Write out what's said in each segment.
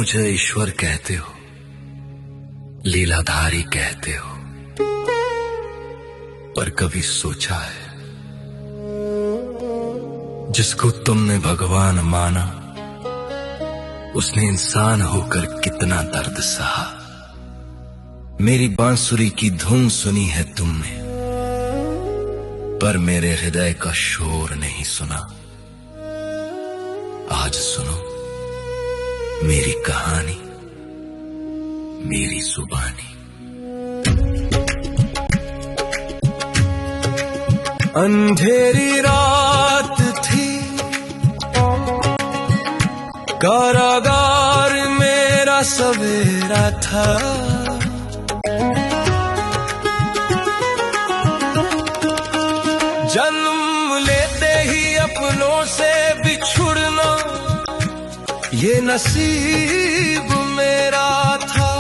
मुझे ईश्वर कहते हो, लीलाधारी कहते हो, पर कभी सोचा है जिसको तुमने भगवान माना उसने इंसान होकर कितना दर्द सहा। मेरी बांसुरी की धुन सुनी है तुमने, पर मेरे हृदय का शोर नहीं सुना। आज सुनो मेरी कहानी, मेरी जुबानी। अंधेरी रात थी, कारागार मेरा सवेरा था। जन्म लेते ही अपनों से बिछुड़ना ये नसीब मेरा था।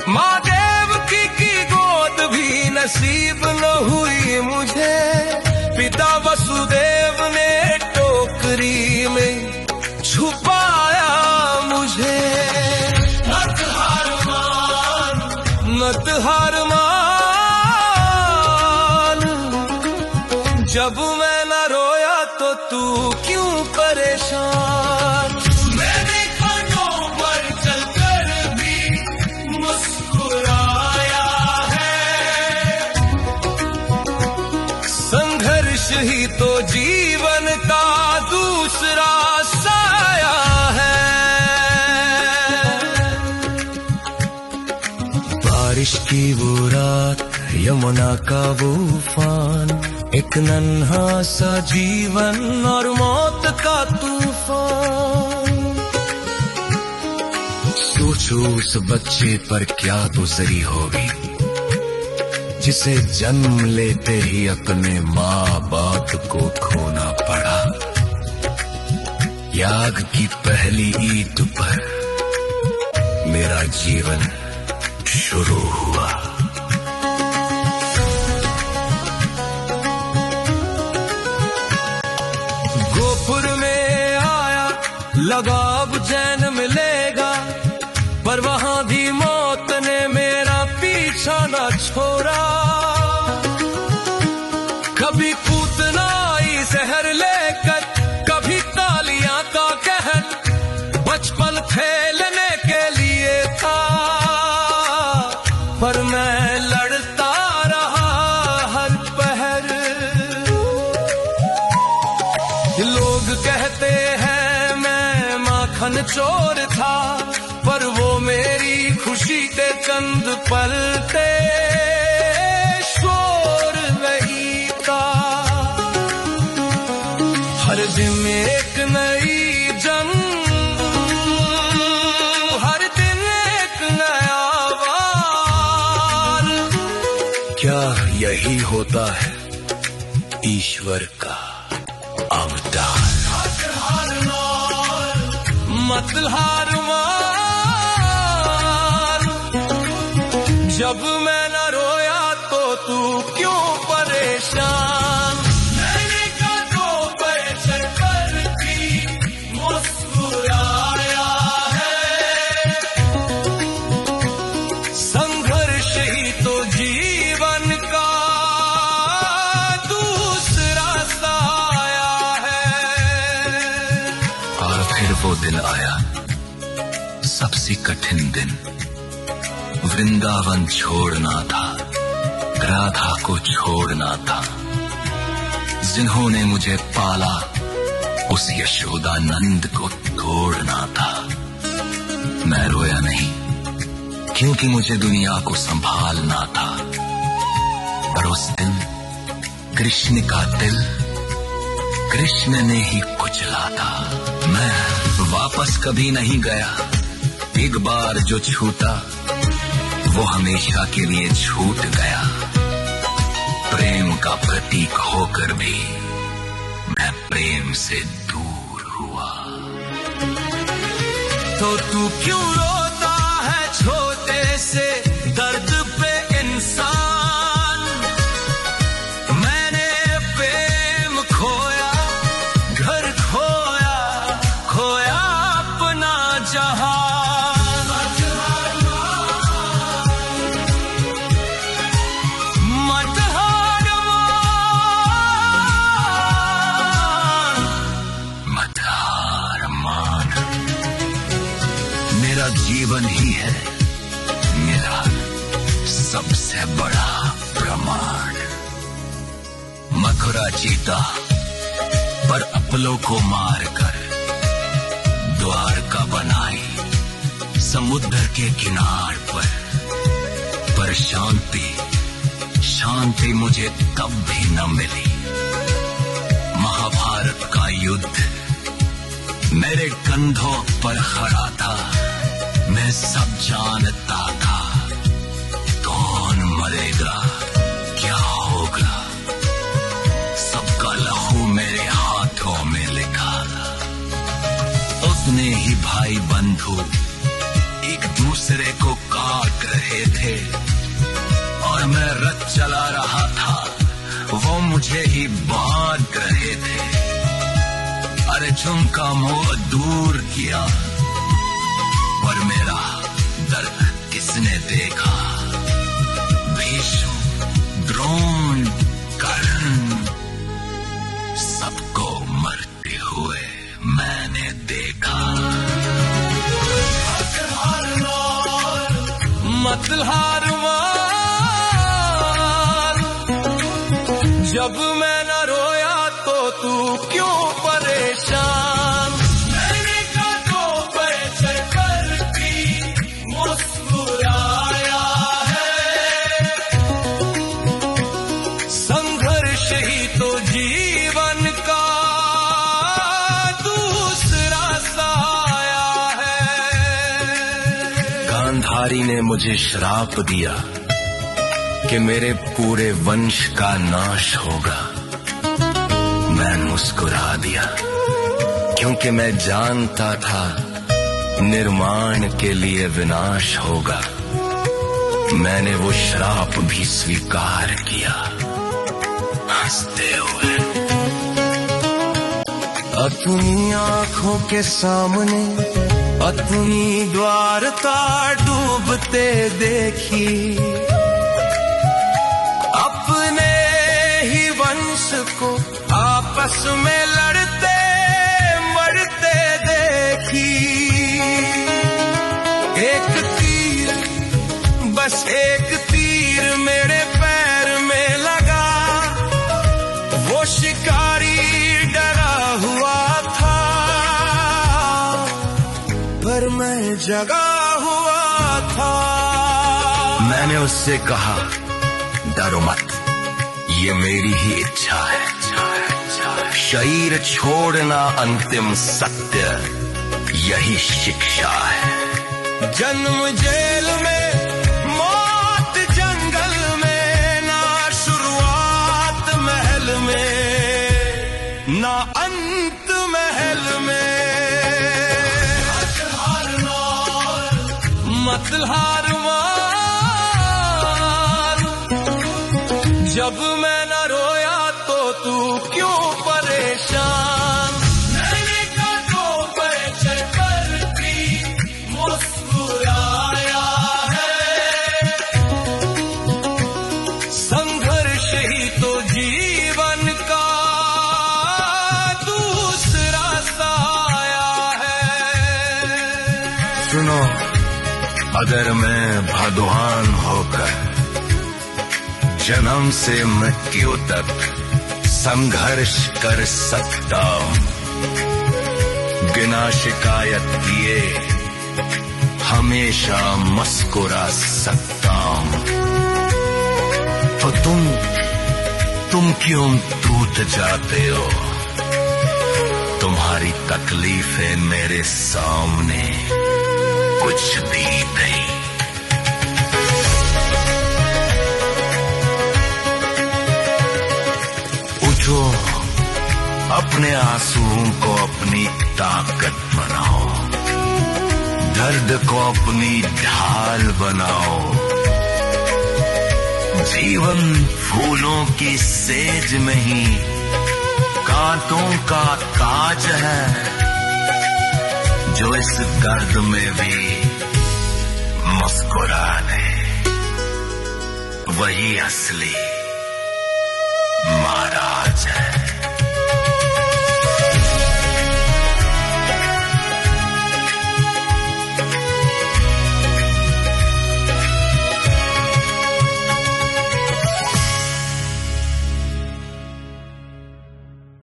माँ देवकी की गोद भी नसीब न हुई मुझे। पिता वसुदेव ने टोकरी में छुपाया मुझे। मत हार मान, मत हार मान, जब मैं न रोया तो तू क्यों परेशान। मैंने कांटों पर चलकर भी मुस्कुराया है। संघर्ष ही तो जीवन का दूसरा साया है। बारिश की वो रात, यमुना का वो उफान, एक नन्हा सा जीवन और मौत का तूफान। सोचो उस बच्चे पर क्या गुजरी होगी जिसे जन्म लेते ही अपने माँ बाप को खोना पड़ा। याग की पहली ईद पर मेरा जीवन शुरू हुआ। गोपुर में आया, लगा अब चैन मिलेगा, पर वहां भी मौत ने मेरा पीछा न छोड़ा। कभी पूतनाई जहर लेकर, कभी तालियां का कहर। बचपन खेलने के लिए था, पर मैं लड़ता रहा हर पहर। लोग कहते हैं मैं माखन चोर था, पर वो मेरी खुशी के चंद पल थे, शोर नहीं था। हर दिन एक नई जंग, हर दिन एक नया वार। क्या यही होता है ईश्वर का अवतार। मत हार मान, जब मैं न रोया तो तू क्यों परेशान। मैंने कांटों पर चलकर भी मुस्कुराया है। संघर्ष ही तो जीवन का दूसरा साया है। और फिर वो दिन आया, सबसे कठिन दिन। वृंदावन छोड़ना था, राधा को छोड़ना था। जिन्होंने मुझे पाला उस यशोदा नंद को तोड़ना था। मैं रोया नहीं, क्योंकि मुझे दुनिया को संभालना था। पर उस दिन कृष्ण का दिल कृष्ण ने ही कुचला था। मैं वापस कभी नहीं गया, एक बार जो छूटा वो हमेशा के लिए छूट गया। प्रेम का प्रतीक होकर भी मैं प्रेम से दूर हुआ। तो तू क्यों रोता है छोटे से दर्द पे इंसान। मैंने प्रेम खोया, घर खोया, खोया अपना है मेरा सबसे बड़ा प्रमाण। मथुरा जीता पर अपलों को मारकर द्वारका बनाई समुद्र के किनार पर शांति मुझे तब भी न मिली। महाभारत का युद्ध मेरे कंधों पर खड़ा था, मैं सब जानता था कौन मरेगा क्या होगा। सबका लहू मेरे हाथों में लिखा था। उतने ही भाई बंधु एक दूसरे को काट रहे थे और मैं रथ चला रहा था, वो मुझे ही बांट रहे थे। अर्जुन का मोह दूर किया पर मेरा दर्द किसने देखा। भीष्म, द्रोण, कर्ण सबको मरते हुए मैंने देखा। मत हार मान, जब मैं न रोया तो तू क्यों परेशान। मैंने कांधों पर चढ़कर भी मुस्कुराया है। संघर्ष ही तो जीवन का दूसरा साया है। गांधारी ने मुझे श्राप दिया कि मेरे पूरे वंश का नाश होगा। मैं मुस्कुरा दिया क्योंकि मैं जानता था निर्माण के लिए विनाश होगा। मैंने वो श्राप भी स्वीकार किया हंसते हुए। अपनी आंखों के सामने अपनी द्वारका डूबते देखी, अपने ही वंश को आपस में लड़ते मरते देखी। एक तीर, बस एक तीर मेरे पैर में लगा। वो शिकारी डरा हुआ था पर मैं जगा हुआ था। मैंने उससे कहा डरो मत, ये मेरी ही इच्छा है। शरीर छोड़ना अंतिम सत्य, यही शिक्षा है। जन्म जेल में, मौत जंगल में, ना शुरुआत महल में, ना अंत महल में। मत हार मान, जब मैं न रोया तो तू क्यों परेशान। मैंने कांधों पर चढ़कर भी मुस्कुराया है। संघर्ष ही तो जीवन का दूसरा साया है। सुनो, अगर मैं भगवान होकर जन्म से मृत्यु तक संघर्ष कर सकता हूं, बिना शिकायत किए हमेशा मुस्कुरा सकता हूं, तो तुम क्यों टूट जाते हो। तुम्हारी तकलीफें मेरे सामने कुछ भी नहीं। उठो, अपने आंसुओं को अपनी ताकत बनाओ, दर्द को अपनी ढाल बनाओ। जीवन फूलों की सेज में ही कांटों का ताज है, जो इस दर्द में भी मुस्कुराने, वही असली महाराज है।